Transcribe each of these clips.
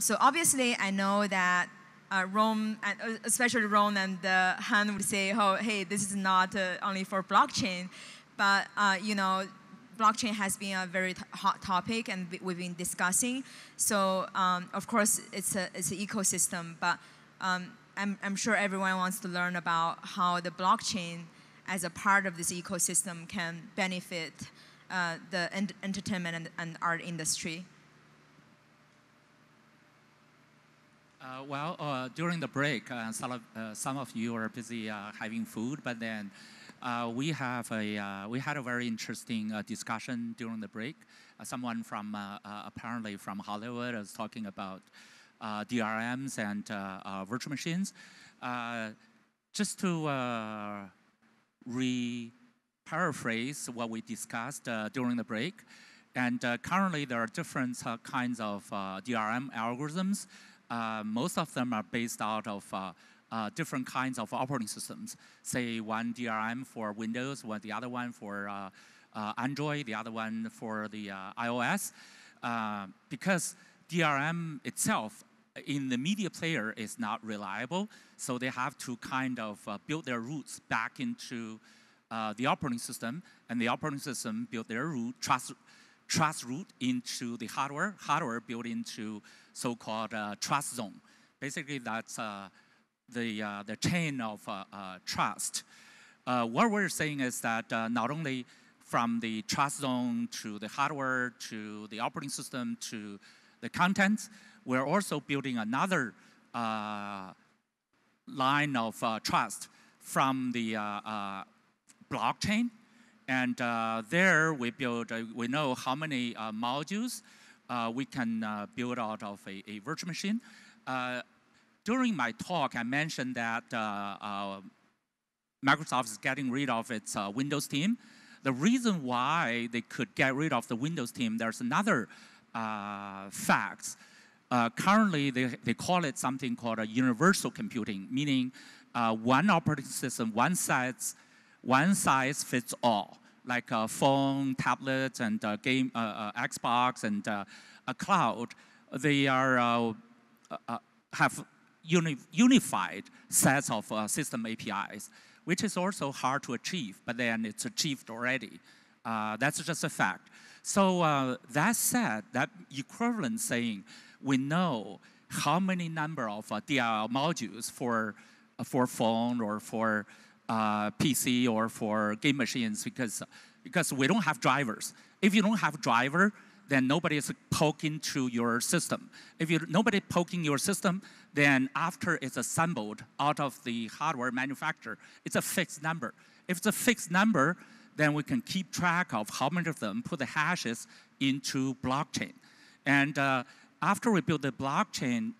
So obviously, I know that Rome, and especially Rome and Han would say, "Oh, hey, this is not only for blockchain," but you know, blockchain has been a very hot topic, and we've been discussing. So of course, it's an ecosystem, but I'm sure everyone wants to learn about how the blockchain, as a part of this ecosystem, can benefit the entertainment and art industry. During the break, some of you are busy having food, but then we had a very interesting discussion during the break. Someone from apparently from Hollywood was talking about DRMs and virtual machines. Just to paraphrase what we discussed during the break, and currently there are different kinds of DRM algorithms. Most of them are based out of different kinds of operating systems. Say one DRM for Windows, the other one for Android, the other one for the iOS. Because DRM itself in the media player is not reliable, so they have to kind of build their roots back into the operating system, and the operating system built their trust root into the hardware built into so-called trust zone. Basically, that's the chain of trust. What we're saying is that not only from the trust zone to the hardware to the operating system to the content, we're also building another line of trust from the blockchain. And there we build, we know how many modules we can build out of a virtual machine. During my talk, I mentioned that Microsoft is getting rid of its Windows team. The reason why they could get rid of the Windows team, there's another fact. Currently, they call it something called a universal computing, meaning one operating system, one size fits all, like a phone, tablet, and game, Xbox, and a cloud. They are have unified sets of system APIs, which is also hard to achieve, but then it's achieved already. That's just a fact. So that said, that equivalent saying, we know how many number of DLL modules for phone or for PC or for game machines, because we don't have drivers. If you don't have driver, then nobody is poking to your system. If nobody poking your system, then after it's assembled out of the hardware manufacturer, it's a fixed number. If it's a fixed number, then we can keep track of how many of them, put the hashes into blockchain. And after we build the blockchain,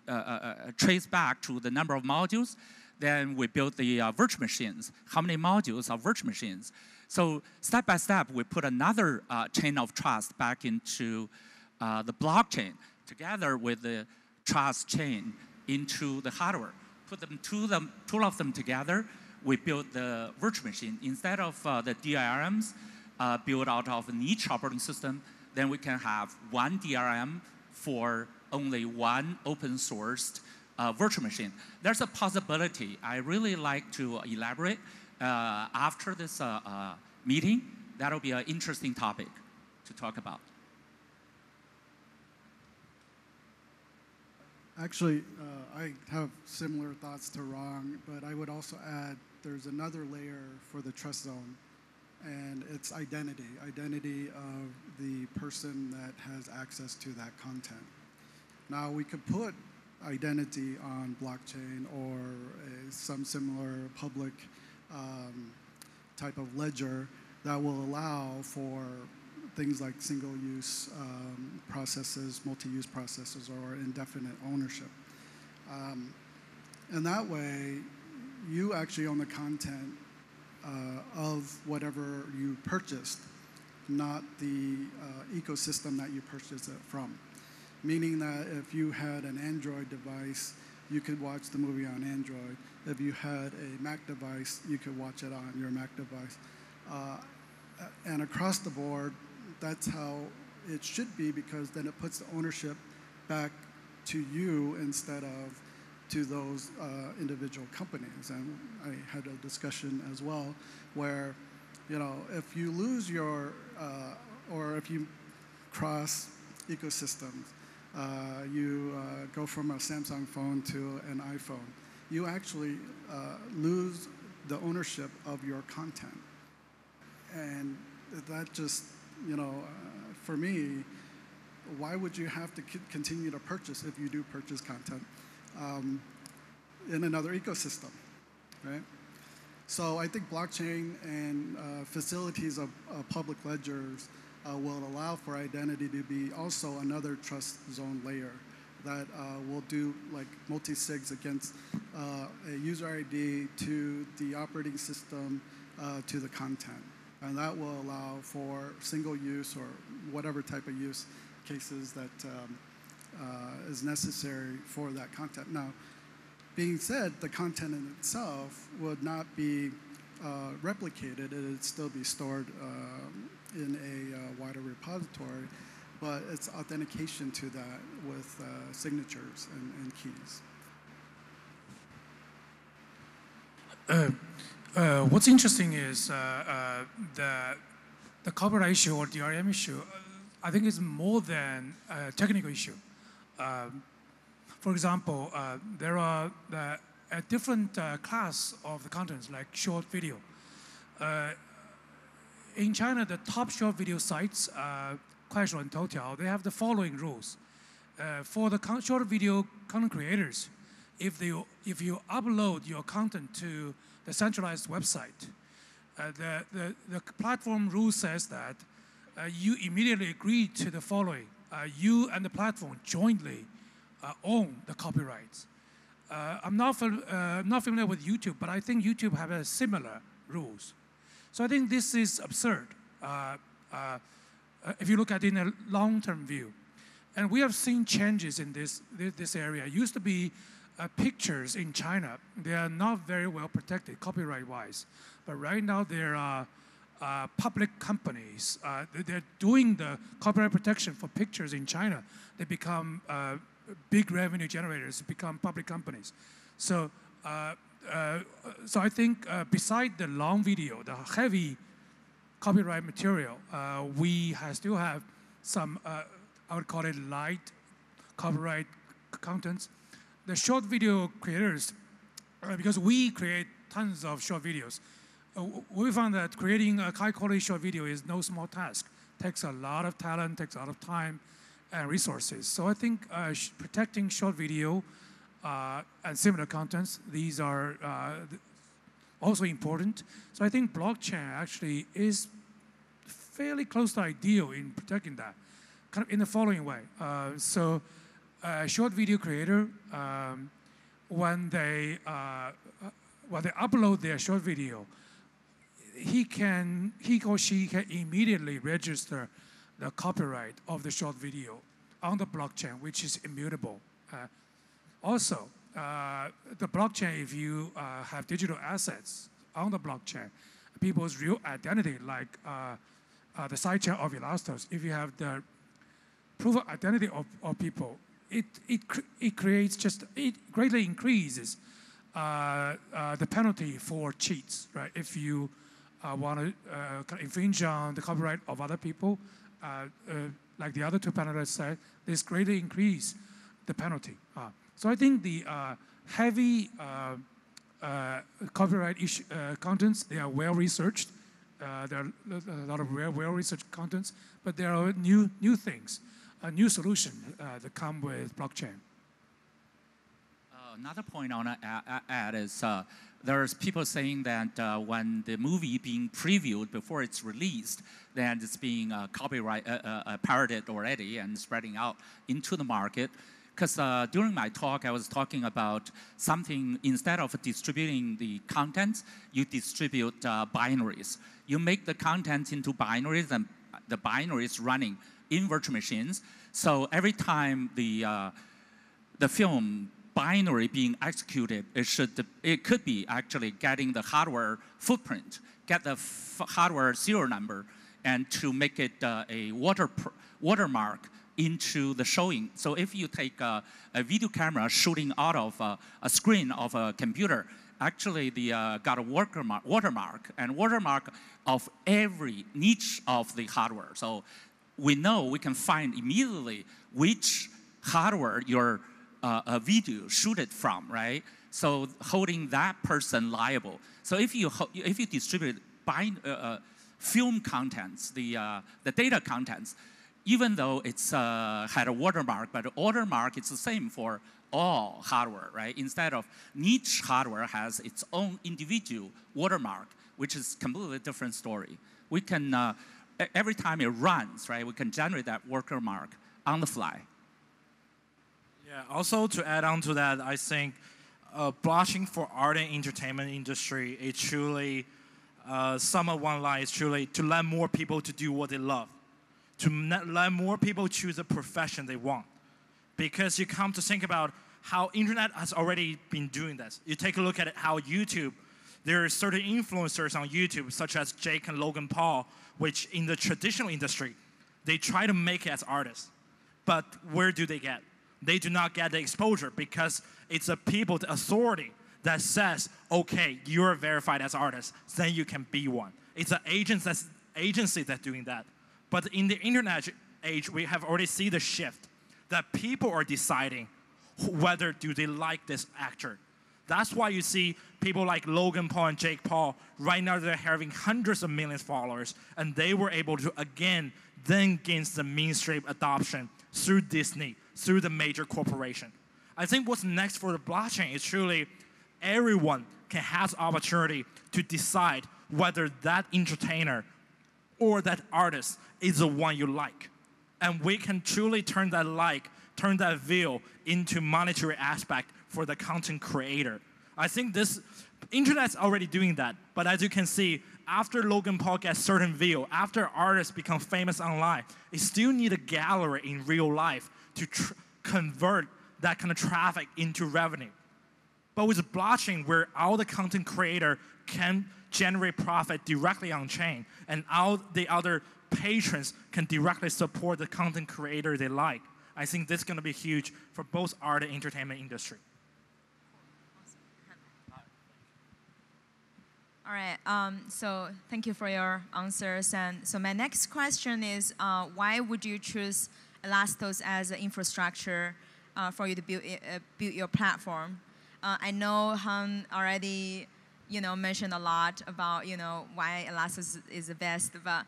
trace back to the number of modules, then we build the virtual machines. How many modules are virtual machines? So step by step, we put another chain of trust back into the blockchain, together with the trust chain into the hardware. Put them two of them together, we build the virtual machine. Instead of the DRMs built out of a niche operating system, then we can have one DRM for only one open-sourced virtual machine. There's a possibility. I really like to elaborate after this meeting. That'll be an interesting topic to talk about. Actually, I have similar thoughts to Rong, but I would also add there's another layer for the trust zone, and it's identity of the person that has access to that content. Now, we could put identity on blockchain or some similar public type of ledger that will allow for things like single-use processes, multi-use processes, or indefinite ownership. And that way, you actually own the content of whatever you purchased, not the ecosystem that you purchased it from. Meaning that if you had an Android device, you could watch the movie on Android. If you had a Mac device, you could watch it on your Mac device. And across the board, that's how it should be, because then it puts the ownership back to you instead of to those individual companies. And I had a discussion as well where, if you lose your, or if you cross ecosystems, you go from a Samsung phone to an iPhone, you actually lose the ownership of your content. And that just, for me, why would you have to continue to purchase if you do purchase content in another ecosystem, right? So I think blockchain and facilities of public ledgers will allow for identity to be also another trust zone layer that will do like multi-sigs against a user ID to the operating system to the content. And that will allow for single use or whatever type of use cases that is necessary for that content. Now, being said, the content in itself would not be replicated. It would still be stored in a wider repository, but it's authentication to that with signatures and keys. What's interesting is the copyright issue or DRM issue, I think is more than a technical issue. For example, there are a different class of the contents, like short video. In China, the top short video sites, Kuaishou and Toutiao, they have the following rules. For the short video content creators, if you upload your content to the centralized website, the platform rule says that you immediately agree to the following. You and the platform jointly own the copyrights. I'm not familiar with YouTube, but I think YouTube have similar rules. So I think this is absurd if you look at it in a long-term view. And we have seen changes in this area. It used to be pictures in China. They are not very well protected copyright-wise. But right now there are public companies. They're doing the copyright protection for pictures in China. They become big revenue generators, become public companies. So, so I think beside the long video, the heavy copyright material, we still have some, I would call it light copyright contents. The short video creators, because we create tons of short videos, we found that creating a high-quality short video is no small task. It takes a lot of talent, takes a lot of time and resources. So I think protecting short video and similar contents, these are also important. So I think blockchain actually is fairly close to ideal in protecting that, kind of in the following way. So short video creator, when they upload their short video, he or she can immediately register the copyright of the short video on the blockchain, which is immutable. Also, the blockchain, if you have digital assets on the blockchain, people's real identity, like the sidechain of Elastos, if you have the proof of identity of people, it greatly increases the penalty for cheats, right? If you want to infringe on the copyright of other people, like the other two panelists said, this greatly increase the penalty. So I think the heavy copyright contents, they are well researched. There are a lot of well researched contents, but there are new things, a new solution that come with blockchain. Another point I want to add is there's people saying that when the movie being previewed before it's released, then it's being pirated already and spreading out into the market. Because during my talk, I was talking about something, instead of distributing the content, you distribute binaries. You make the content into binaries, and the binaries running in virtual machines. So every time the film binary being executed, it could be actually getting the hardware footprint, get the hardware serial number, and to make it a watermark into the showing. So if you take a video camera shooting out of a screen of a computer, actually the got a watermark and watermark of every niche of the hardware. So we know we can find immediately which hardware your video shooted from, right? So holding that person liable. So if you distribute film contents, the data contents, even though it's had a watermark, but the watermark is the same for all hardware, right? Instead of niche hardware has its own individual watermark, which is completely different story. We can, every time it runs, right, we can generate that watermark on the fly. Yeah, also to add on to that, I think blockchain for art and entertainment industry is truly, sum of one line is truly to let more people to do what they love, to let more people choose a profession they want. Because you come to think about how internet has already been doing this. You take a look at how YouTube, there are certain influencers on YouTube, such as Jake and Logan Paul, which in the traditional industry, they try to make it as artists. But where do they get? They do not get the exposure because it's a people, the authority that says, okay, you're verified as artist, then you can be one. It's an agency that's doing that. But in the internet age, we have already seen the shift that people are deciding whether do they like this actor. That's why you see people like Logan Paul and Jake Paul, right now they're having hundreds of millions of followers, and they were able to, again, then gain the mainstream adoption through Disney, through the major corporation. I think what's next for the blockchain is truly everyone can have the opportunity to decide whether that entertainer or that artist is the one you like. And we can truly turn that view into monetary aspect for the content creator. I think this internet's already doing that, but as you can see, after Logan Paul gets certain view, after artists become famous online, they still need a gallery in real life to convert that kind of traffic into revenue. But with blockchain, where all the content creator can generate profit directly on chain, and all the other patrons can directly support the content creator they like, I think this is going to be huge for both art and entertainment industry. All right, so thank you for your answers. And so my next question is, why would you choose Elastos as an infrastructure for you to build your platform? I know Han already, mentioned a lot about, why Elastos is the best, but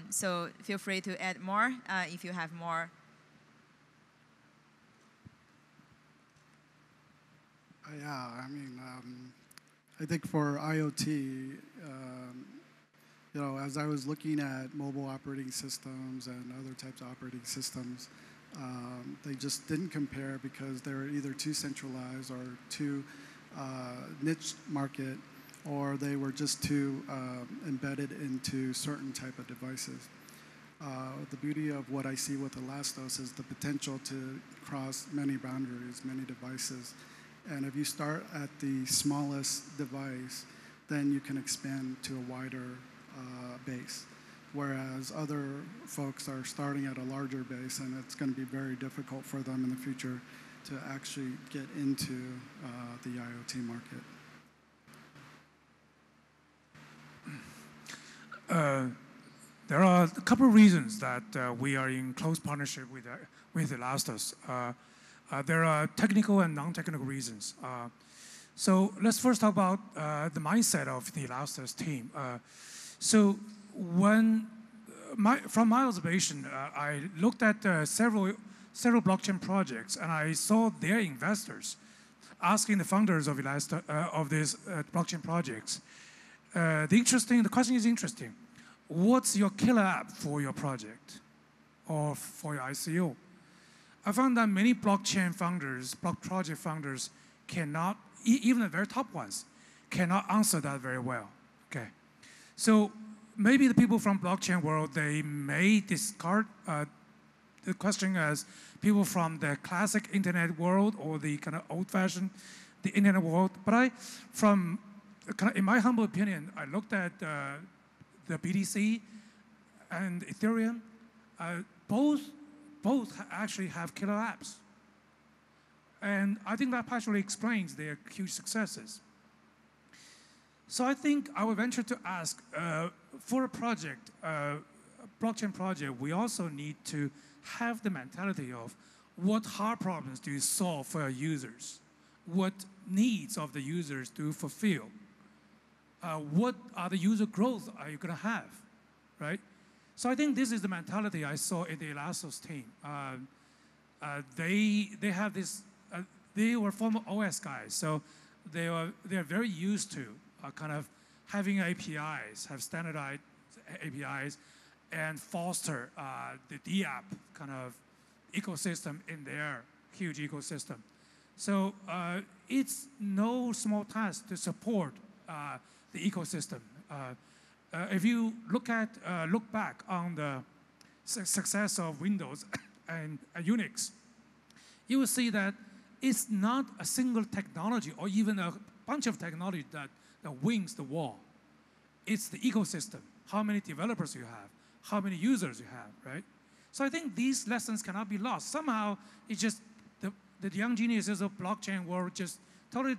so feel free to add more if you have more. Yeah, I mean, I think for IoT, as I was looking at mobile operating systems and other types of operating systems, they just didn't compare because they were either too centralized or too niche market, or they were just too embedded into certain type of devices. The beauty of what I see with Elastos is the potential to cross many boundaries, many devices. And if you start at the smallest device, then you can expand to a wider base. Whereas other folks are starting at a larger base, and it's going to be very difficult for them in the future to actually get into the IoT market. There are a couple of reasons that we are in close partnership with Elastos. There are technical and non-technical reasons. So let's first talk about the mindset of the Elastos team. So from my observation, I looked at several blockchain projects, and I saw their investors asking the founders of these blockchain projects. The question is interesting. What's your killer app for your project or for your ICO? I found that many blockchain founders, block project founders, cannot, even the very top ones, cannot answer that very well. Okay, so maybe the people from blockchain world, they may discard the question as people from the classic internet world or the kind of old-fashioned the internet world. But in my humble opinion, I looked at the BTC and Ethereum. Both both actually have killer apps. And I think that partially explains their huge successes. So I think I would venture to ask, for a project, a blockchain project, we also need to have the mentality of what hard problems do you solve for your users? What needs of the users do you fulfill? What are the user growth are you going to have, right? So I think this is the mentality I saw in the Elastos team. They have this. They were former OS guys, so they're very used to kind of having APIs, have standardized APIs, and foster the DApp kind of ecosystem in their huge ecosystem. So it's no small task to support the ecosystem. If you look back on the success of Windows and Unix, you will see that it's not a single technology or even a bunch of technology that wings the wall. It's the ecosystem, how many developers you have, how many users you have, right? So I think these lessons cannot be lost. Somehow, it's just the young geniuses of blockchain will just totally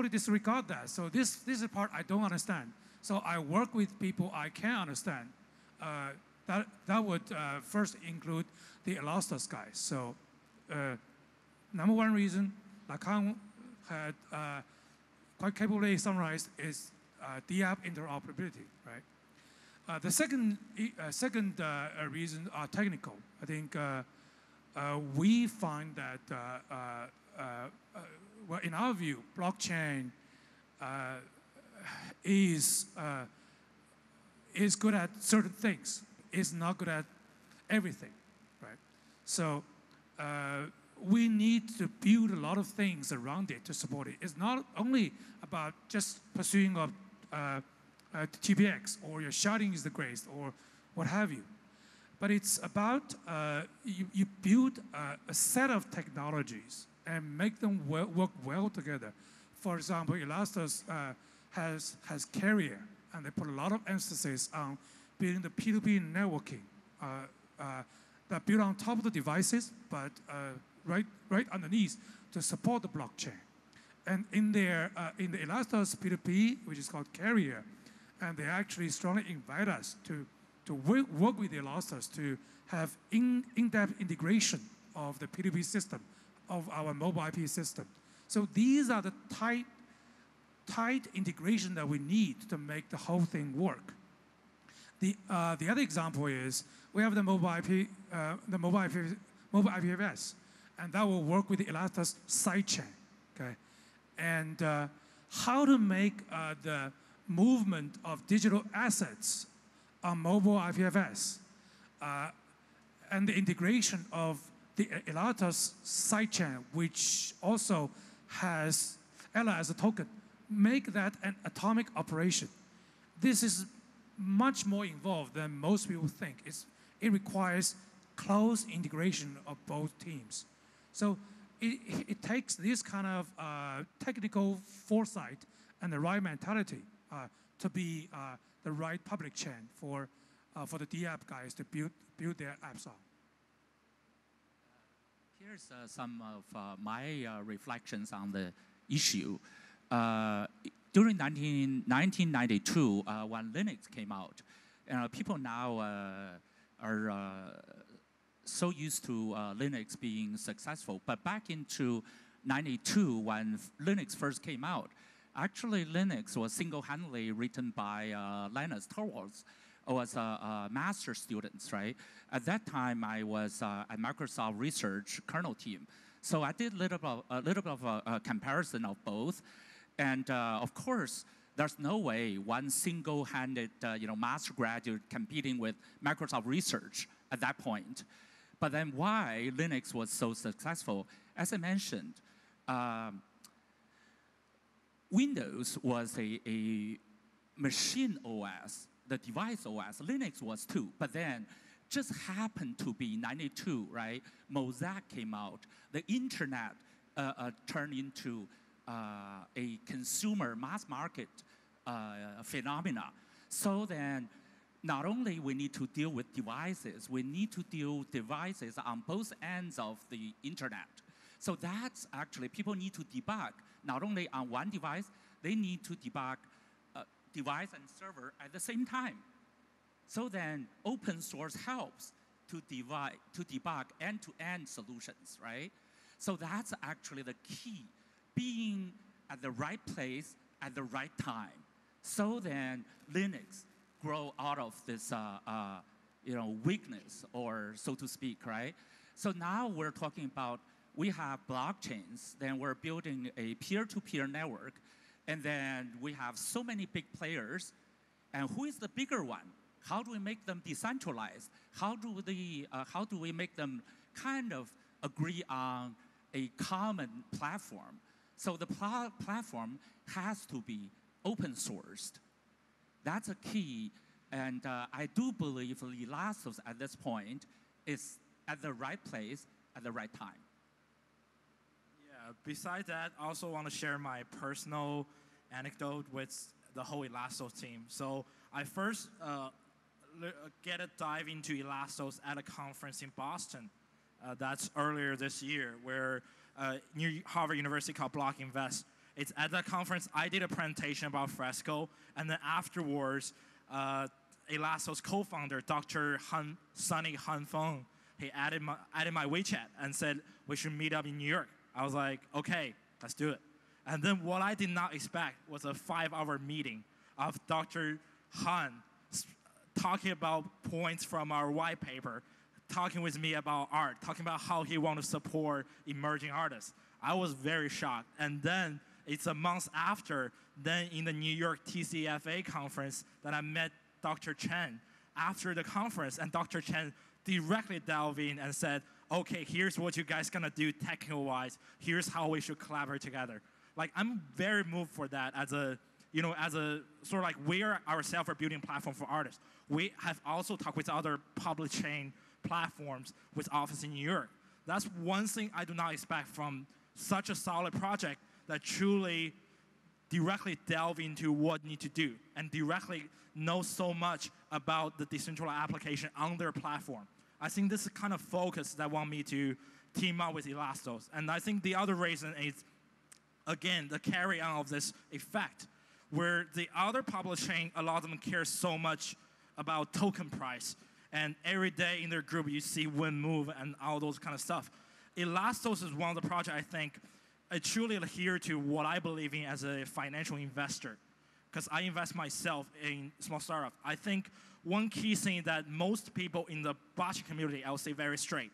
disregard that. So this is the part I don't understand. So I work with people I can understand. That would first include the Elastos guys. So number one reason, like Hanh had quite capably summarized, is DApp interoperability, right? The second reason are technical. I think we find that, well, in our view, blockchain is good at certain things. It's not good at everything, right? So we need to build a lot of things around it to support it. It's not only about just pursuing TPX or your sharding is the greatest or what have you. But it's about you build a set of technologies and make them work well together. For example, Elastos has Carrier, and they put a lot of emphasis on building the P2P networking that built on top of the devices, but right underneath to support the blockchain. And in the Elastos P2P, which is called Carrier, and they actually strongly invite us to work with Elastos to have in-depth integration of the P2P system, of our mobile IP system. So these are the tight integration that we need to make the whole thing work. The other example is we have the mobile IPFS, and that will work with the Elastos sidechain, okay? And how to make the movement of digital assets on mobile IPFS and the integration of the Elastos sidechain, which also has Ella as a token, make that an atomic operation. This is much more involved than most people think. It requires close integration of both teams. So it takes this kind of technical foresight and the right mentality to be the right public chain for the DApp guys to build their apps on. Here's some of my reflections on the issue. During 1992, when Linux came out, people now are so used to Linux being successful. But back into 92, when Linux first came out, actually Linux was single-handedly written by Linus Torvalds. I was a master's student, right? At that time, I was at Microsoft Research kernel team. So I did a little bit of a comparison of both. And of course, there's no way one single-handed master graduate competing with Microsoft Research at that point. But then why Linux was so successful? As I mentioned, Windows was a machine OS, the device OS. Linux was too, but then just happened to be 92, right? Mosaic came out. The internet turned into a consumer mass market phenomena. So then not only we need to deal with devices, we need to deal with devices on both ends of the internet. So that's actually, people need to debug, not only on one device, they need to debug device and server at the same time. So then open source helps to debug end-to-end solutions, right? So that's actually the key, being at the right place at the right time. So then Linux grow out of this weakness, or so to speak, right? So now we're talking about, we have blockchains, then we're building a peer-to-peer network, and then we have so many big players, and who is the bigger one? How do we make them decentralized? How do we make them kind of agree on a common platform? So the platform has to be open sourced. That's a key, and I do believe Elastos at this point is at the right place at the right time. Yeah, besides that, I also want to share my personal anecdote with the whole Elastos team. So I first get a dive into Elastos at a conference in Boston. That's earlier this year, where near Harvard University called Block Invest. It's at that conference, I did a presentation about FRESCO, and then afterwards, Elastos co-founder, Dr. Sunny Han Feng, he added my WeChat and said, we should meet up in New York. I was like, okay, let's do it. And then what I did not expect was a 5-hour meeting of Dr. Han talking about points from our white paper, talking with me about art, talking about how he wants to support emerging artists. I was very shocked. And then it's a month after, then in the New York TCFA conference, that I met Dr. Chen after the conference, and Dr. Chen directly delved in and said, okay, here's what you guys gonna do technical-wise. Here's how we should collaborate together. Like, I'm very moved for that as a sort of like, we are ourselves are building platform for artists. We have also talked with other public chain platforms with office in New York. That's one thing I do not expect from such a solid project that truly directly delve into what need to do and directly know so much about the decentralized application on their platform. I think this is kind of focus that want me to team up with Elastos. And I think the other reason is, again, the carry on of this effect, where the other public chain, a lot of them care so much about token price. And every day in their group, you see win move and all those kind of stuff. Elastos is one of the projects I think I truly adhere to what I believe in as a financial investor, because I invest myself in small startups. I think one key thing that most people in the blockchain community, I'll say very straight,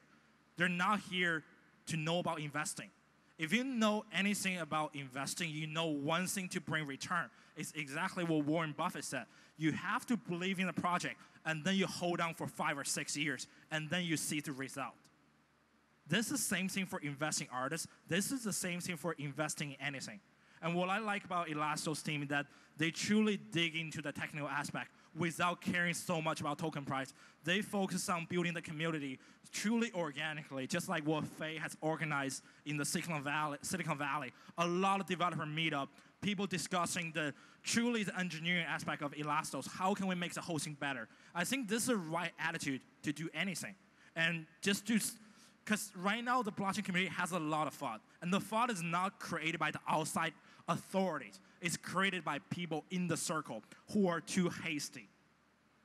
they're not here to know about investing. If you know anything about investing, you know one thing to bring return. It's exactly what Warren Buffett said. You have to believe in the project, and then you hold on for 5 or 6 years, and then you see the result. This is the same thing for investing artists. This is the same thing for investing in anything. And what I like about Elastos' team is that they truly dig into the technical aspect without caring so much about token price. They focus on building the community truly organically, just like what Faye has organized in the Silicon Valley. A lot of developer meetup, people discussing truly the engineering aspect of Elastos. How can we make the hosting better? I think this is the right attitude to do anything. And because right now the blockchain community has a lot of FUD. And the FUD is not created by the outside authorities. It's created by people in the circle who are too hasty.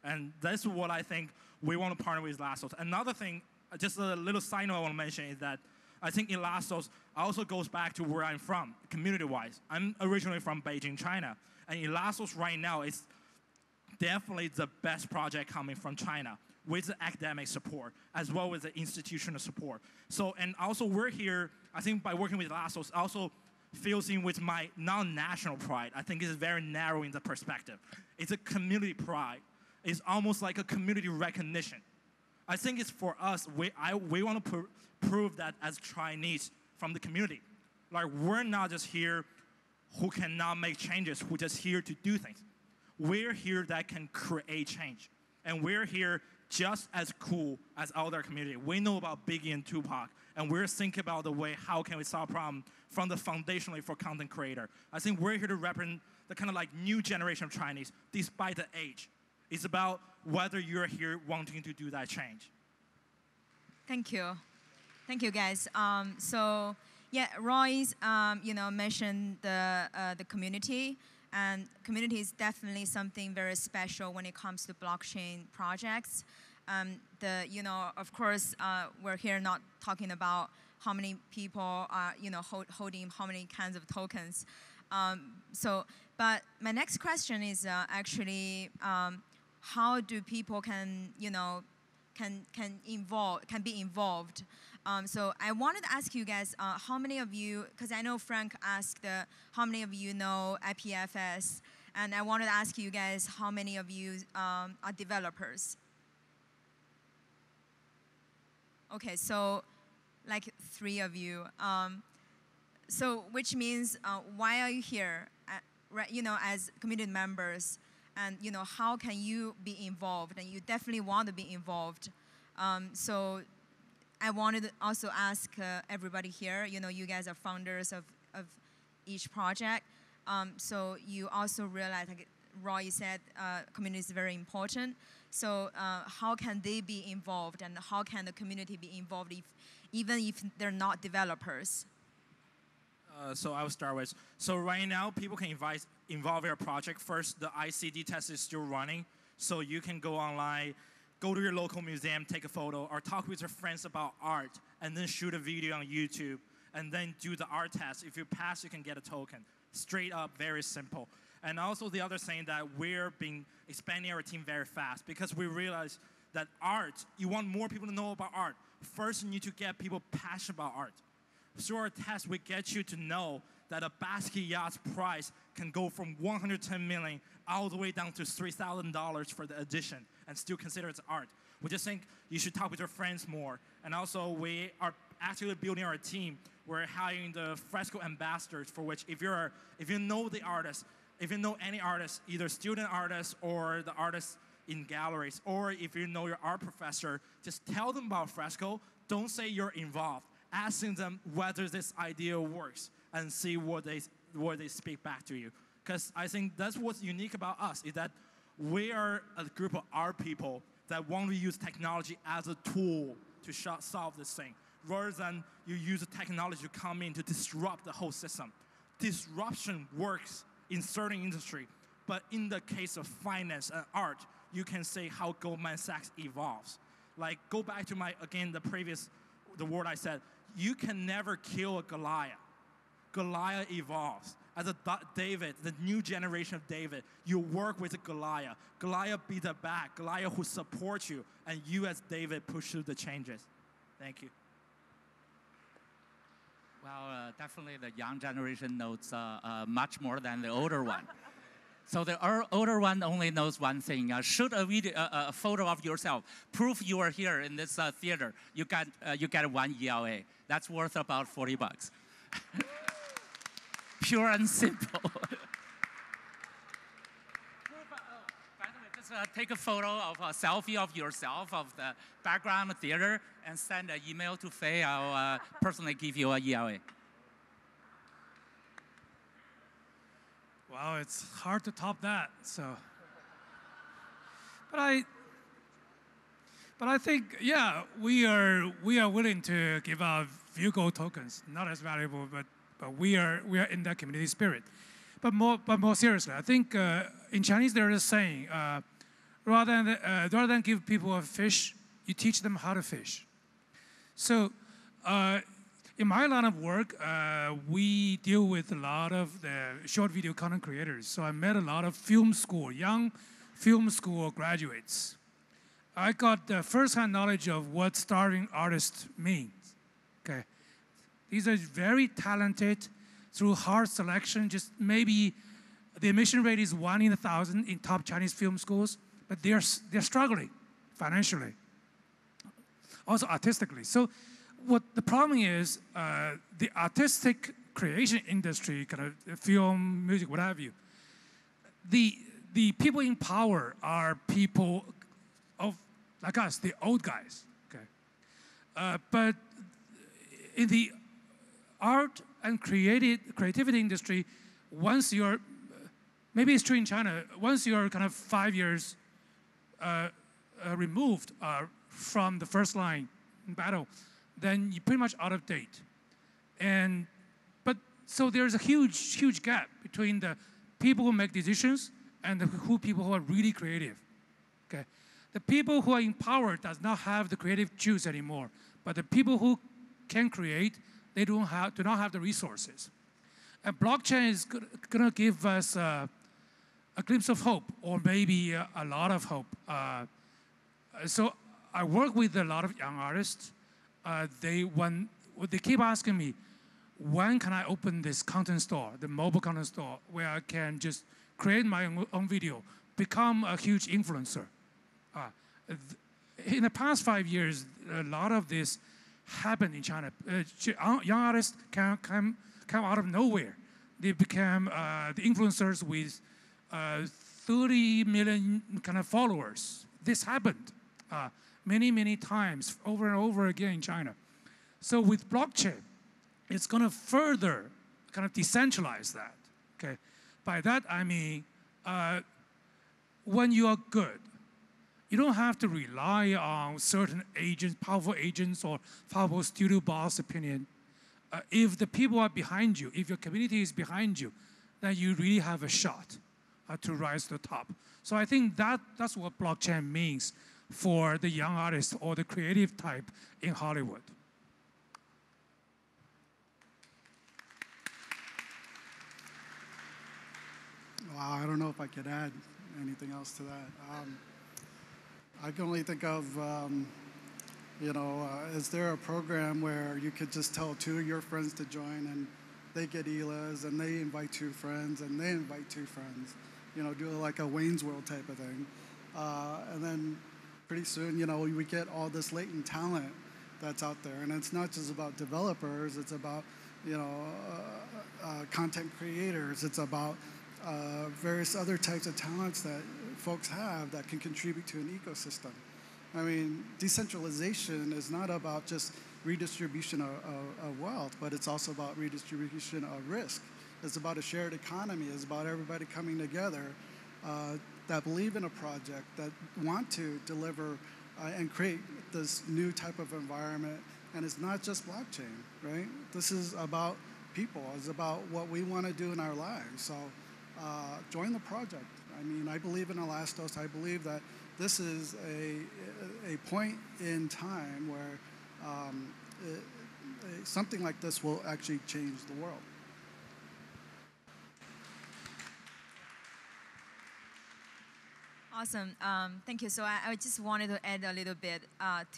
And that's what I think we want to partner with Elastos. Another thing, just a little side note I want to mention is that I think Elastos also goes back to where I'm from, community-wise. I'm originally from Beijing, China. And Elastos right now is definitely the best project coming from China, with the academic support, as well as the institutional support. So, and also we're here, I think by working with Elastos, also fills in with my non-national pride. I think it's very narrow in the perspective. It's a community pride. It's almost like a community recognition. I think it's for us, we want to prove that as Chinese from the community. Like, we're not just here who cannot make changes, we're just here to do things. We're here that can create change. And we're here just as cool as other community. We know about Biggie and Tupac, and we're thinking about the way how can we solve problem from the foundationally for content creator. I think we're here to represent the kind of like new generation of Chinese, despite the age. It's about whether you're here wanting to do that change. Thank you. Thank you, guys. So, yeah, Roy's, mentioned the community. And community is definitely something very special when it comes to blockchain projects. Of course, we're here not talking about how many people are, holding how many kinds of tokens. But my next question is actually, how do people can be involved? So I wanted to ask you guys, how many of you, because I know Frank asked how many of you know IPFS, and I wanted to ask you guys how many of you are developers? Okay, so like 3 of you. So which means why are you here, as community members? And how can you be involved? And you definitely want to be involved. So I wanted to also ask everybody here. You guys are founders of each project. So you also realize, like Roy said, community is very important. So how can they be involved, and how can the community be involved even if they're not developers? So I will start with. So right now, people can involve your project. First, the ICD test is still running. So you can go online, go to your local museum, take a photo, or talk with your friends about art, and then shoot a video on YouTube, and then do the art test. If you pass, you can get a token. Straight up, very simple. And also the other thing that we're expanding our team very fast, because we realize that art, you want more people to know about art. First, you need to get people passionate about art. Through our test, we get you to know that a basket yacht's price can go from 110 million all the way down to $3,000 for the edition and still consider it art. We just think you should talk with your friends more. And also, we are actually building our team. We're hiring the Fresco ambassadors, for which if you know the artist, if you know any artist, either student artists or the artists in galleries, or if you know your art professor, just tell them about Fresco. Don't say you're involved. Asking them whether this idea works and see what they speak back to you. Because I think that's what's unique about us, is that we are a group of art people that want to use technology as a tool to solve this thing, rather than you use the technology to come in to disrupt the whole system. Disruption works in certain industry, but in the case of finance and art, you can say how Goldman Sachs evolves. Like, go back to the word I said, you can never kill a Goliath. Goliath evolves. As a David, the new generation of David, you work with a Goliath. Goliath be the back, Goliath who supports you, and you as David push through the changes. Thank you. Well, definitely the young generation knows much more than the older one. So the older one only knows one thing. Shoot a photo of yourself. Prove you are here in this theater. You get 1 ELA. That's worth about $40. Pure and simple. By the way, just take a photo of a selfie of yourself of the background of the theater and send an email to Faye. I'll personally give you a ELA. Well, it's hard to top that. So, but I think, yeah, we are willing to give out Viewgo tokens. Not as valuable, but we are in that community spirit. But more seriously, I think in Chinese there is a saying: rather than give people a fish, you teach them how to fish. So. In my line of work, we deal with a lot of the short video content creators. So I met a lot of young film school graduates. I got the first-hand knowledge of what starving artist means. Okay, these are very talented through hard selection. Just maybe the admission rate is 1 in 1,000 in top Chinese film schools, but they're struggling financially, also artistically. So. What the problem is, the artistic creation industry, kind of film, music, what have you, the people in power are people like us, the old guys. Okay, but in the art and creativity industry, once you're, maybe it's true in China, once you're kind of 5 years removed from the first line battle, then you're pretty much out of date. But so there's a huge gap between the people who make decisions and the people who are really creative. Okay, the people who are in power does not have the creative juice anymore, but the people who can create, they do not have the resources. And blockchain is going to give us a glimpse of hope, or maybe a lot of hope. So I work with a lot of young artists. They keep asking me, when can I open this content store, the mobile content store, where I can just create my own video, become a huge influencer? In the past 5 years, a lot of this happened in China. Young artists come out of nowhere. They became the influencers with 30 million kind of followers. This happened many times, over and over again in China. So with blockchain, it's going to further kind of decentralize that. Okay, by that I mean when you are good, you don't have to rely on certain agents, powerful agents, or powerful studio boss opinion. If the people are behind you, if your community is behind you, then you really have a shot to rise to the top. So I think that's what blockchain means for the young artist or the creative type in Hollywood. Wow, I don't know if I could add anything else to that. I can only think of, is there a program where you could just tell 2 of your friends to join and they get ELAs and they invite 2 friends and they invite 2 friends, do like a Wayne's World type of thing. And then pretty soon, we get all this latent talent that's out there. And it's not just about developers, it's about, content creators, it's about various other types of talents that folks have that can contribute to an ecosystem. I mean, decentralization is not about just redistribution of wealth, but it's also about redistribution of risk. It's about a shared economy. It's about everybody coming together that believe in a project, that want to deliver and create this new type of environment. And it's not just blockchain, right? This is about people. It's about what we want to do in our lives. So join the project. I mean, I believe in Elastos. I believe that this is a point in time where something like this will actually change the world. Awesome. Thank you. So I just wanted to add a little bit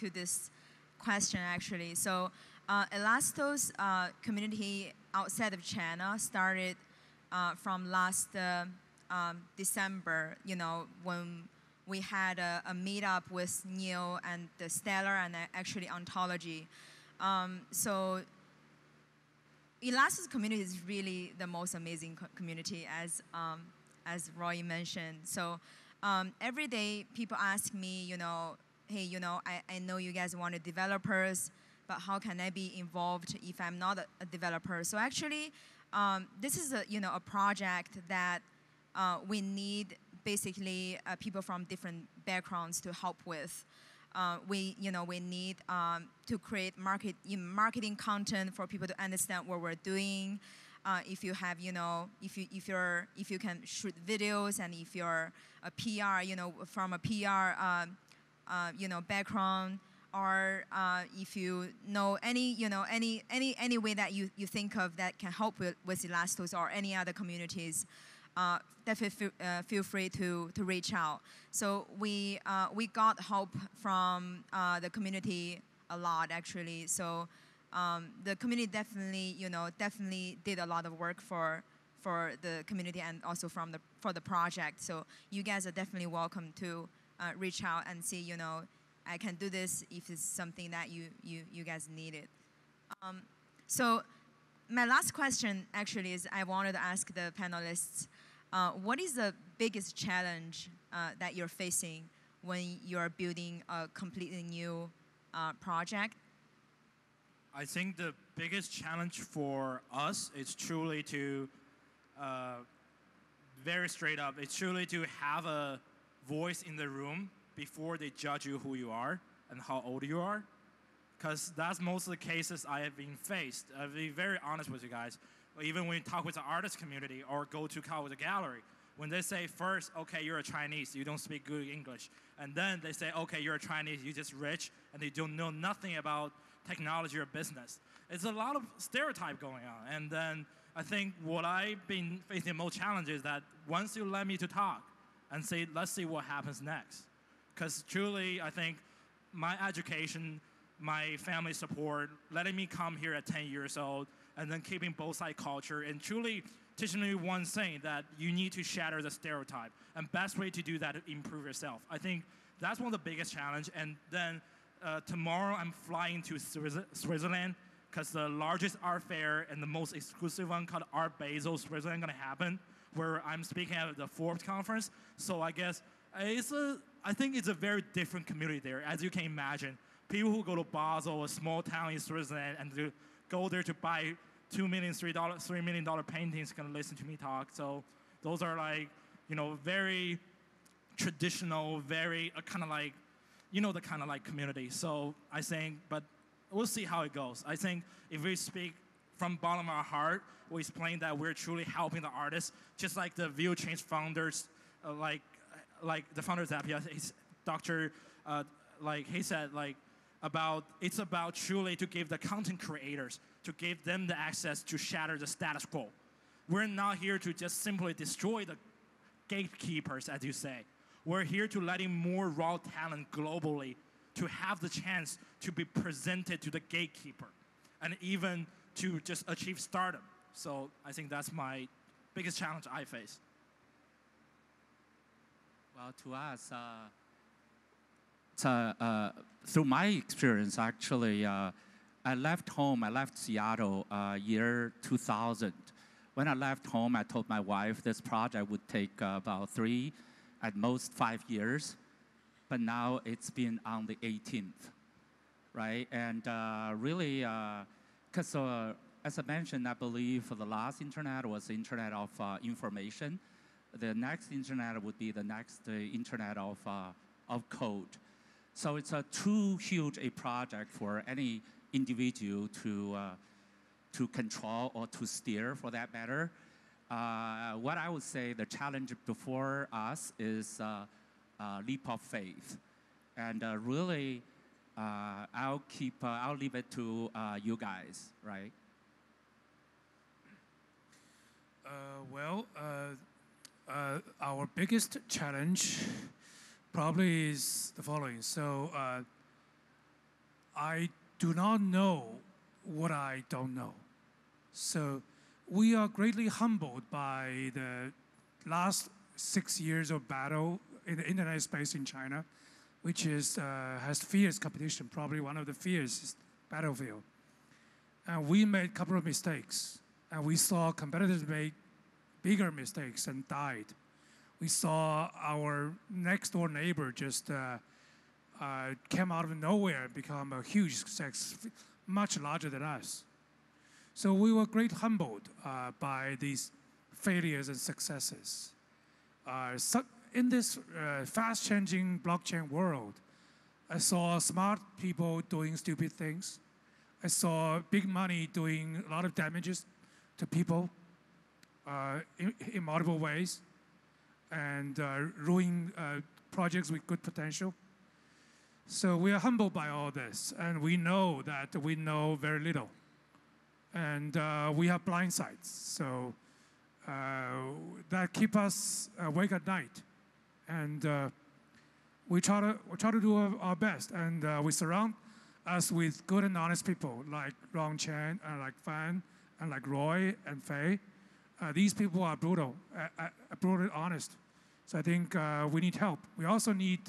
to this question, actually. So Elastos community outside of China started from last December, when we had a meetup with Neil and the Stellar and actually Ontology. So Elastos community is really the most amazing community, as Roy mentioned. So every day people ask me, hey, I know you guys wanted developers, but how can I be involved if I'm not a developer? So actually, this is a project that we need basically people from different backgrounds to help with. We need to create marketing content for people to understand what we're doing. If you have, if you can shoot videos, and if you're a PR, from a PR, background, or if you know any way that you think of that can help with Elastos or any other communities, definitely feel free to reach out. So we got help from the community a lot, actually. So the community definitely did a lot of work for the community and also for the project. So you guys are definitely welcome to reach out and see, I can do this if it's something that you guys needed. So my last question actually is I wanted to ask the panelists, what is the biggest challenge that you're facing when you're building a completely new project? I think the biggest challenge for us is truly to, very straight up, it's truly to have a voice in the room before they judge you who you are and how old you are. Because that's most of the cases I have been faced. I'll be very honest with you guys. Even when you talk with the artist community or go to with a gallery, when they say first, okay, you're a Chinese, you don't speak good English. And then they say, okay, you're a Chinese, you're just rich, and they don't know nothing about technology or business. It's a lot of stereotype going on. And then I think what I've been facing most challenges is that once you let me to talk and say, let's see what happens next. Because truly, I think my education, my family support, letting me come here at 10 years old, and then keeping both side culture, and truly teaching me one thing, that you need to shatter the stereotype. And best way to do that is improve yourself. I think that's one of the biggest challenge. And then tomorrow I'm flying to Switzerland, because the largest art fair and the most exclusive one called Art Basel Switzerland gonna happen, where I'm speaking at the Forbes conference. So I guess I think it's a very different community there, as you can imagine. People who go to Basel, a small town in Switzerland, and to go there to buy $2 million, $3 million paintings, gonna listen to me talk. So those are like, very traditional, very kind of like, the kind of like community. So I think, but we'll see how it goes. I think if we speak from bottom of our heart, we explain that we're truly helping the artists, just like the Viewchain founders, like the founder Zapya, Dr. He said, it's about truly to give the content creators, to give them the access to shatter the status quo. We're not here to just simply destroy the gatekeepers, as you say. We're here to letting more raw talent globally to have the chance to be presented to the gatekeeper, and even to just achieve stardom. So I think that's my biggest challenge I face. Well, to us, through my experience, actually, I left home, I left Seattle year 2000. When I left home, I told my wife this project would take about 3, at most 5 years. But now it's been on the 18th, right? And really, because as I mentioned, I believe the last internet was the internet of information. The next internet would be the next internet of code. So it's too huge a project for any individual to control or to steer, for that matter. What I would say the challenge before us is leap of faith, and really, I'll leave it to you guys, right? Our biggest challenge probably is the following. So I do not know what I don't know. So we are greatly humbled by the last 6 years of battle in the internet space in China, which is, has fierce competition, probably one of the fiercest battlefield. And we made a couple of mistakes, and we saw competitors make bigger mistakes and died. We saw our next door neighbor just came out of nowhere and become a huge success, much larger than us. So we were greatly humbled by these failures and successes. In this fast-changing blockchain world, I saw smart people doing stupid things. I saw big money doing a lot of damages to people in multiple ways, and ruining projects with good potential. So we are humbled by all this, and we know that we know very little. And we have blind sides, so that keep us awake at night. And we try to do our best, and we surround us with good and honest people like Rong Chen, and like Fan, and like Roy and Fei. These people are brutal honest. So I think we need help. We also need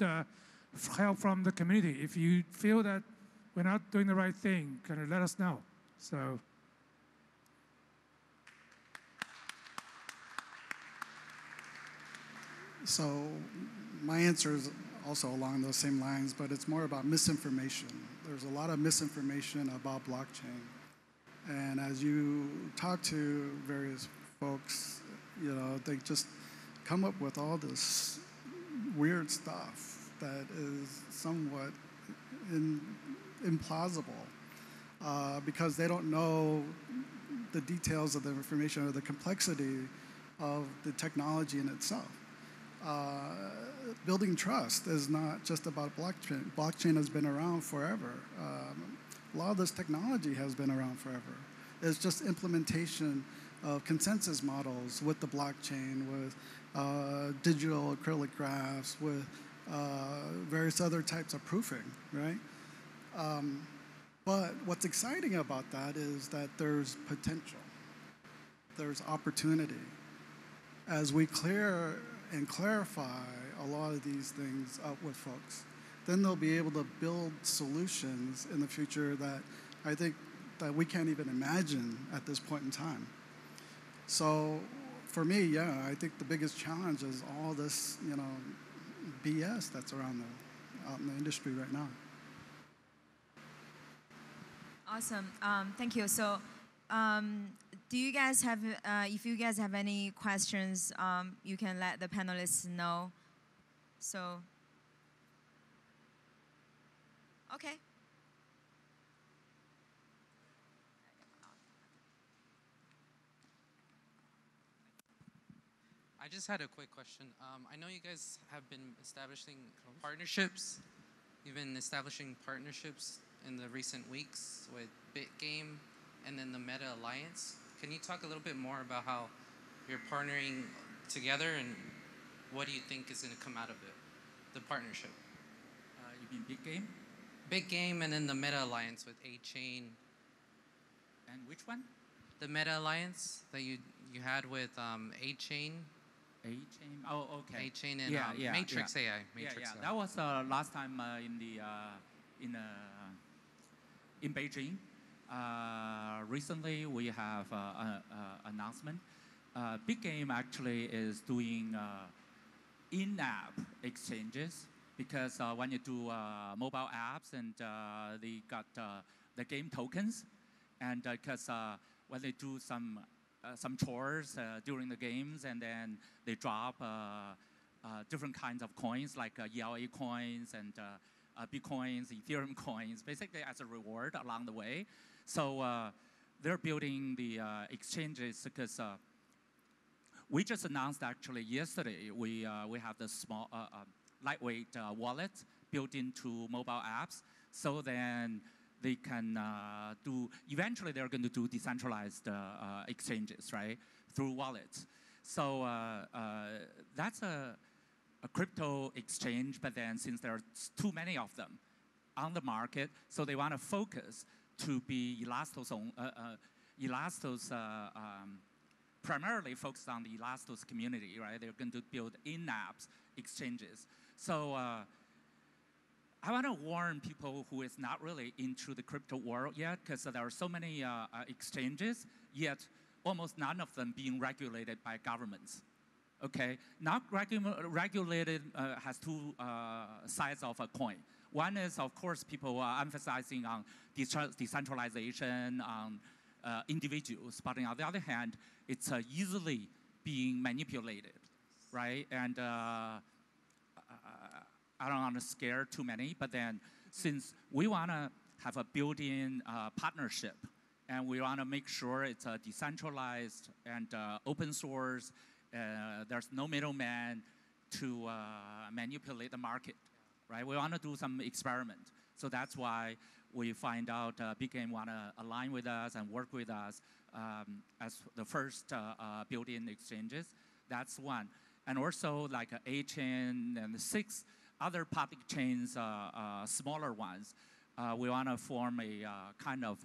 help from the community. If you feel that we're not doing the right thing, can you let us know? So my answer is also along those same lines, but it's more about misinformation. There's a lot of misinformation about blockchain. And as you talk to various folks, they just come up with all this weird stuff. that is somewhat implausible because they don't know the details of the information or the complexity of the technology in itself. Building trust is not just about blockchain. Blockchain has been around forever. A lot of this technology has been around forever. It's just implementation of consensus models with the blockchain, with digital acrylic graphs, with various other types of proofing, right? But what's exciting about that is that there's potential. There's opportunity. As we clear and clarify a lot of these things up with folks, then they'll be able to build solutions in the future that I think that we can't even imagine at this point in time. So for me, yeah, I think the biggest challenge is all this, BS that's around out in the industry right now. Awesome. Thank you. So do you guys have, if you guys have any questions, you can let the panelists know. So, okay. I just had a quick question. I know you guys have been establishing partnerships. You've been establishing partnerships in the recent weeks with BitGame and then the Meta Alliance. Can you talk a little bit more about how you're partnering together and what do you think is going to come out of it, the partnership? You mean BitGame? BitGame and then the Meta Alliance with A-Chain. And which one? The Meta Alliance that you had with A-Chain. A-Chain? Oh, okay. A-Chain and Matrix AI. Matrix AI. That was last time in Beijing. Recently, we have an announcement. BitGame actually is doing in-app exchanges because when you do mobile apps and they got the game tokens, and because when they do some chores during the games, and then they drop different kinds of coins like ELA coins and Bitcoins, Ethereum coins, basically as a reward along the way. So they're building the exchanges because we just announced actually yesterday we have the small lightweight wallet built into mobile apps. So then they can eventually they're going to do decentralized exchanges, right, through wallets. So that's a crypto exchange, but then since there are too many of them on the market, so they want to focus to be Elastos primarily focused on the Elastos community, right? They're going to build in-apps exchanges. So I want to warn people who is not really into the crypto world yet, because there are so many exchanges, yet almost none of them being regulated by governments. Okay, not regulated has two sides of a coin. One is, of course, people are emphasizing on decentralization, on individuals, but on the other hand, it's easily being manipulated, right? And I don't want to scare too many, but then since we want to have a built-in partnership, and we want to make sure it's decentralized and open source, there's no middleman to manipulate the market, right? We want to do some experiment. So that's why we find out BitGame want to align with us and work with us as the first built-in exchanges. That's one. And also like A-Chain and 6 other public chains, smaller ones, we want to form a kind of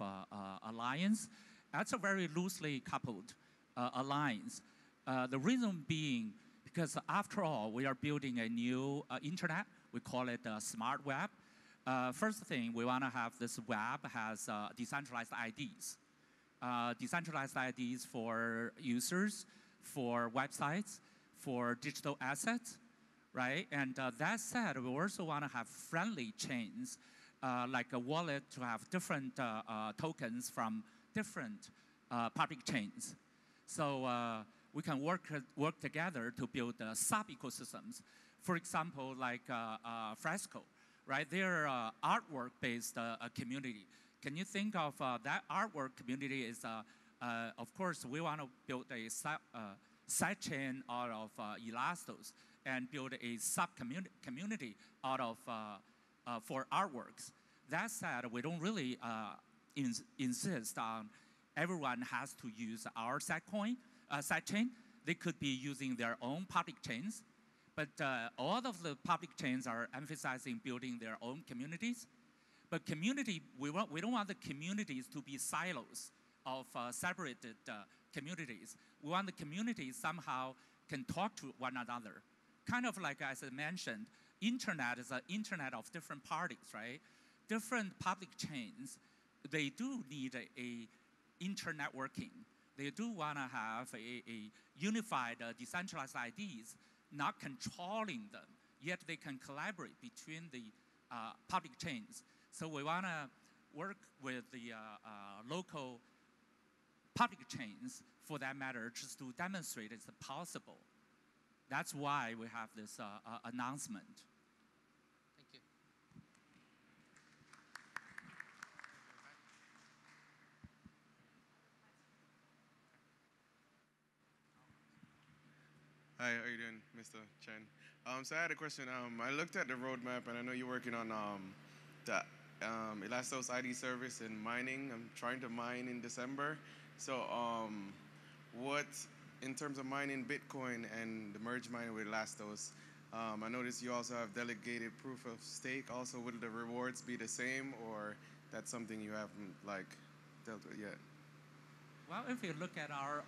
alliance. That's a very loosely coupled alliance. The reason being, because after all, we are building a new internet. We call it smart web. First thing, we want to have this web has decentralized IDs. Decentralized IDs for users, for websites, for digital assets, right? And that said, we also want to have friendly chains, like a wallet to have different tokens from different public chains. So we can work together to build sub-ecosystems For example, like FRESCO, right? They're artwork-based community. Can you think of that artwork community is, of course, we want to build a sidechain out of Elastos and build a sub-community out of for artworks. That said, we don't really insist on everyone has to use our sidechain. They could be using their own public chains, but all of the public chains are emphasizing building their own communities. But community, we don't want the communities to be silos of separated communities. We want the communities somehow can talk to one another. Kind of like, as I mentioned, internet is an internet of different parties, right? Different public chains, they do need a internetworking. They do want to have a unified decentralized IDs, not controlling them, yet they can collaborate between the public chains. So we want to work with the local public chains, for that matter, just to demonstrate it's possible. That's why we have this announcement. Thank you. Hi, how are you doing, Mr. Chen? So I had a question. I looked at the roadmap, and I know you're working on the Elastos ID service and mining. I'm trying to mine in December. So what, in terms of mining Bitcoin and the merge mining with Elastos, I noticed you also have delegated proof of stake. Also, will the rewards be the same, or that's something you haven't dealt with yet? Well, if you look at our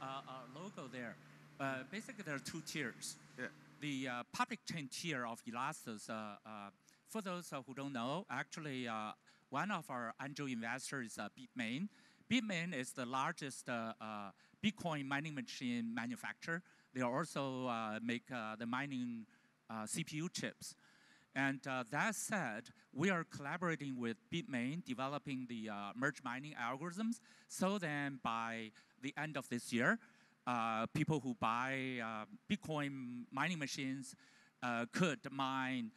logo there, basically there are two tiers. Yeah. The public chain tier of Elastos, for those who don't know, actually one of our angel investors is Bitmain. Bitmain is the largest Bitcoin mining machine manufacturer. They also make the mining CPU chips. And that said, we are collaborating with Bitmain, developing the merge mining algorithms. So then by the end of this year, people who buy Bitcoin mining machines could mine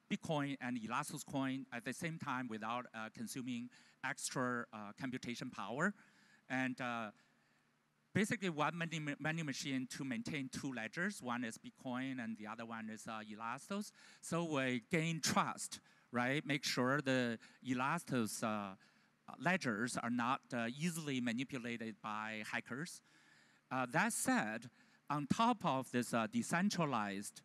Bitcoin and Elastos coin at the same time without consuming extra computation power. And basically one mining machine to maintain two ledgers. One is Bitcoin and the other one is Elastos. So we gain trust, right? Make sure the Elastos ledgers are not easily manipulated by hackers. That said, on top of this decentralized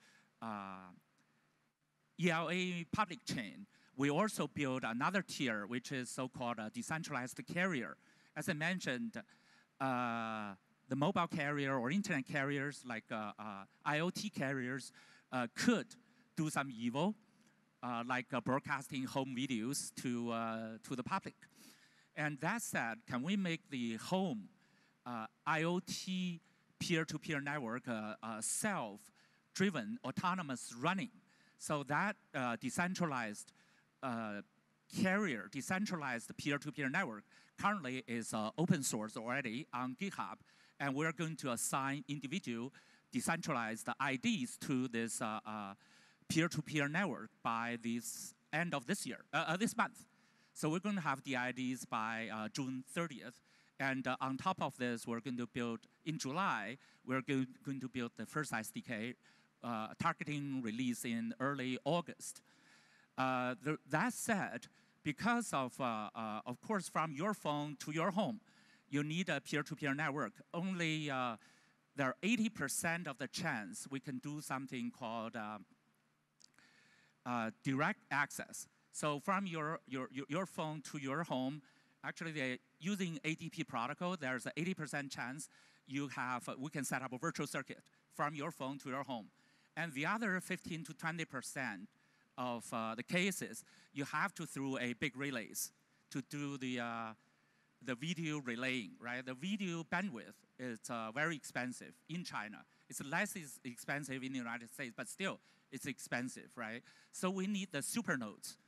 ELA public chain, we also build another tier, which is so-called a decentralized carrier. As I mentioned, the mobile carrier or internet carriers like IoT carriers could do some evil, like broadcasting home videos to the public. And that said, can we make the home IoT peer-to-peer network self-driven, autonomous running? So that decentralized carrier, decentralized peer-to-peer network currently is open source already on GitHub, and we're going to assign individual decentralized IDs to this peer-to-peer network by this end of this year, this month. So we're going to have the IDs by June 30th. And on top of this, we're going to build, in July, we're going to build the first SDK, targeting release in early August. That said, because of course, from your phone to your home, you need a peer-to-peer network. Only there are 80% of the chance we can do something called direct access. So from your phone to your home, actually they're using ADP protocol. There's an 80% chance we can set up a virtual circuit from your phone to your home. And the other 15 to 20% of the cases, you have to through a big relays to do the video relaying, right? The video bandwidth is very expensive in China. It's less expensive in the United States, but still it's expensive, right? So we need the super nodes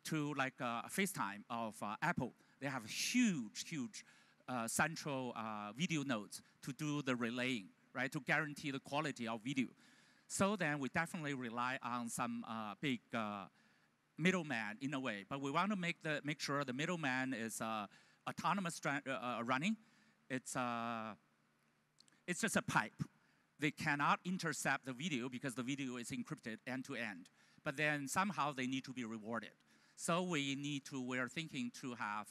to like FaceTime of Apple. They have huge central video nodes to do the relaying, right? To guarantee the quality of video. So then we definitely rely on some big middleman in a way. But we want to make sure the middleman is autonomous running. It's just a pipe. They cannot intercept the video because the video is encrypted end to end. But then somehow they need to be rewarded. So we're thinking to have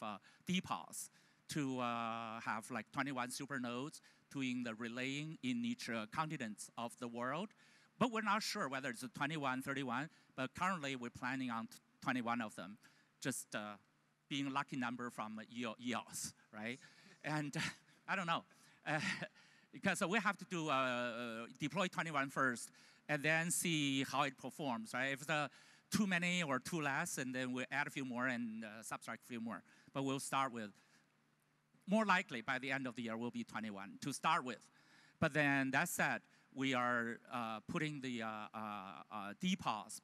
DPoS, to have like 21 supernodes doing the relaying in each continent of the world. But we're not sure whether it's 21, 31, but currently we're planning on 21 of them, just being a lucky number from EOS, right? And I don't know, because we have to deploy 21 first, and then see how it performs, right? If it's too many or too less, and then we'll add a few more and subtract a few more. But we'll start with, more likely by the end of the year, will be 21 to start with. But then that said, we are putting the DPoS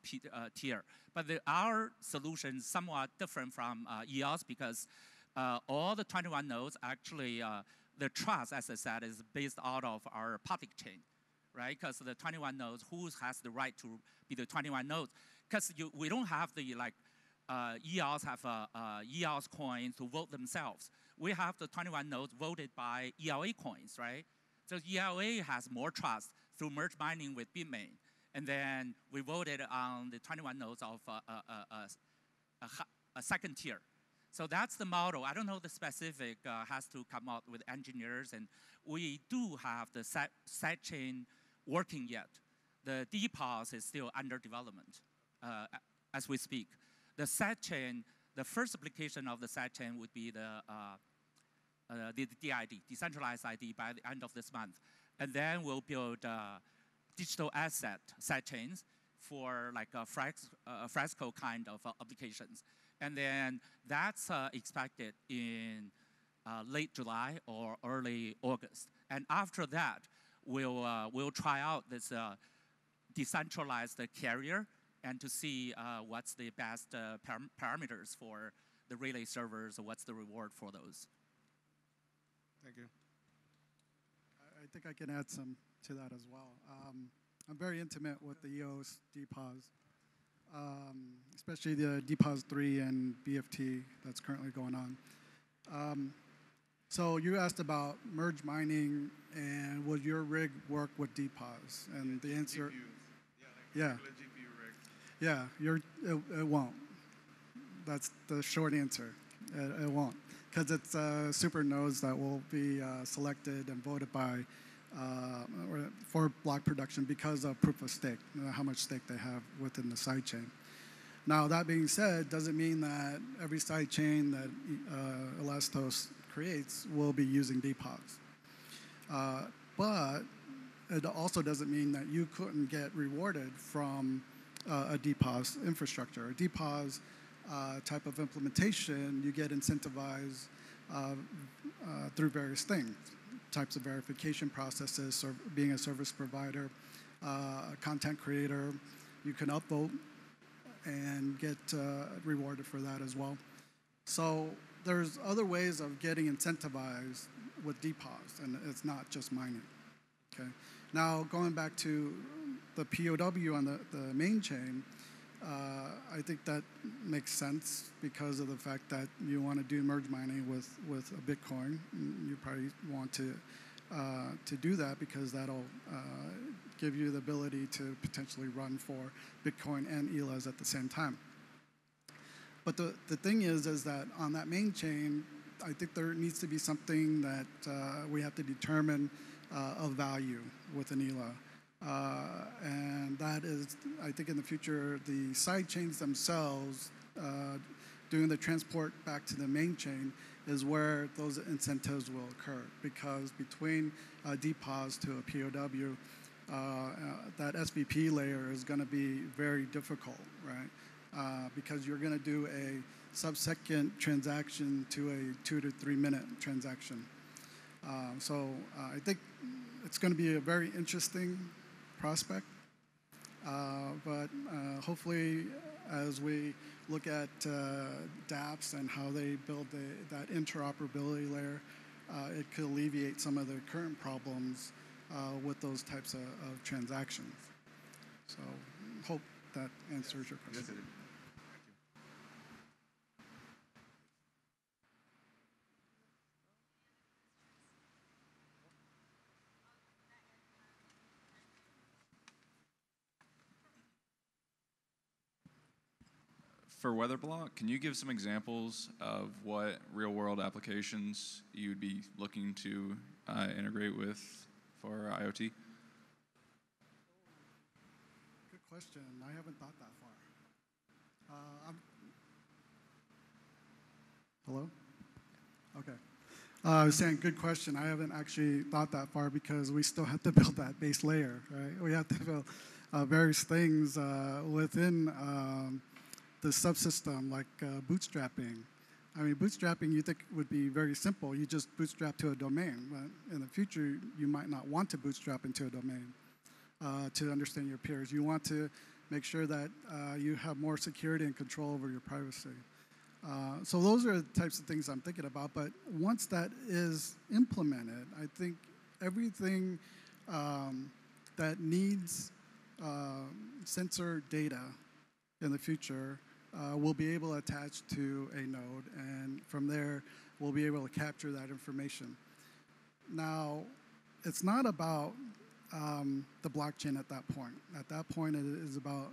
tier. But our solution is somewhat different from EOS because all the 21 nodes actually, the trust, as I said, is based out of our public chain, right? Because the 21 nodes, who has the right to be the 21 nodes? Because we don't have the EOS have EOS coins to vote themselves. We have the 21 nodes voted by ELA coins, right? So ELA has more trust through merge mining with Bitmain. And then we voted on the 21 nodes of a second tier. So that's the model. I don't know the specific, has to come out with engineers. And we do have the sidechain working yet. The DPoS is still under development as we speak. The sidechain, the first application of the sidechain would be the DID, decentralized ID, by the end of this month. And then we'll build digital asset sidechains for like a FRESCO kind of applications. And then that's expected in late July or early August. And after that, we'll try out this decentralized carrier and to see what's the best parameters for the relay servers, or what's the reward for those. Thank you. I think I can add some to that as well. I'm very intimate with the EOS DPoS, especially the DPoS 3 and BFT that's currently going on. So you asked about merge mining and would your rig work with DPoS? And the answer, yeah. Yeah, it won't. That's the short answer. It won't, because it's super nodes that will be selected and voted by for block production because of proof of stake, how much stake they have within the sidechain. Now, that being said, doesn't mean that every sidechain that Elastos creates will be using DPoS. But it also doesn't mean that you couldn't get rewarded from a DPoS infrastructure. A DPoS type of implementation, you get incentivized through various things, types of verification processes, or being a service provider, a content creator. You can upvote and get rewarded for that as well. So there's other ways of getting incentivized with DPoS, and it's not just mining. Okay. Now, going back to the POW on the main chain, I think that makes sense because of the fact that you want to do merge mining with a Bitcoin. You probably want to do that because that'll give you the ability to potentially run for Bitcoin and ELAs at the same time. But the thing is that on that main chain, I think there needs to be something that we have to determine of value with an ELA. And that is, I think in the future, the side chains themselves doing the transport back to the main chain is where those incentives will occur. Because between DPoS to a POW, that SVP layer is going to be very difficult, right? Because you're going to do a sub-second transaction to a 2 to 3 minute transaction. So I think it's going to be a very interesting prospect. But hopefully, as we look at dApps and how they build that interoperability layer, it could alleviate some of the current problems with those types of transactions. So hope that answers your question. Yes, it is. For WeatherBlock, can you give some examples of what real-world applications you'd be looking to integrate with for IoT? Good question. I haven't thought that far. Hello? Okay. I was saying, good question. I haven't actually thought that far because we still have to build that base layer, right? We have to build various things within the subsystem, like bootstrapping. I mean, bootstrapping you think would be very simple. You just bootstrap to a domain. But in the future, you might not want to bootstrap into a domain to understand your peers. You want to make sure that you have more security and control over your privacy. So those are the types of things I'm thinking about. But once that is implemented, I think everything that needs sensor data in the future will be able to attach to a node, and from there, we'll be able to capture that information. Now, it's not about the blockchain at that point. At that point, it is about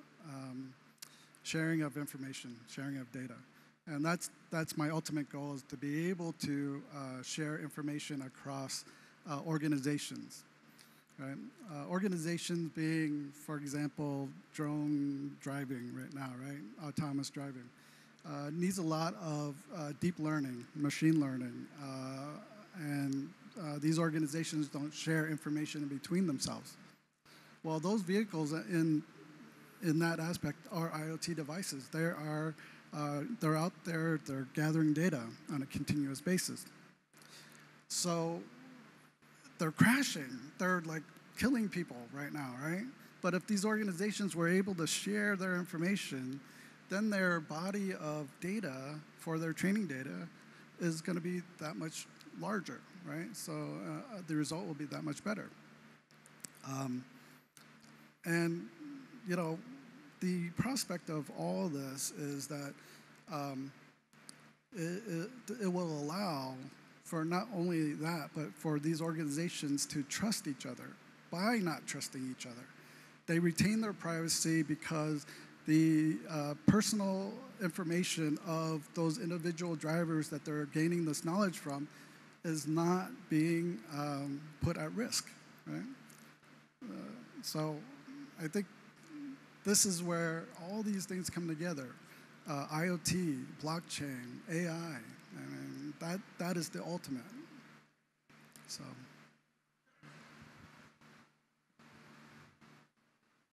sharing of information, sharing of data. And that's my ultimate goal, is to be able to share information across organizations. Right? Organizations being, for example, drone driving right now, right? Autonomous driving. Needs a lot of deep learning, machine learning, and these organizations don't share information in between themselves. Well, those vehicles in that aspect are IoT devices. They're out there, they're gathering data on a continuous basis. So they're crashing. They're like killing people right now, right? But if these organizations were able to share their information, then their body of data for their training data is going to be that much larger, right? So the result will be that much better. And, you know, the prospect of all this is that it will allow for not only that, but for these organizations to trust each other by not trusting each other. They retain their privacy because the personal information of those individual drivers that they're gaining this knowledge from is not being put at risk, right? So I think this is where all these things come together. IoT, blockchain, AI, I mean, that is the ultimate. So.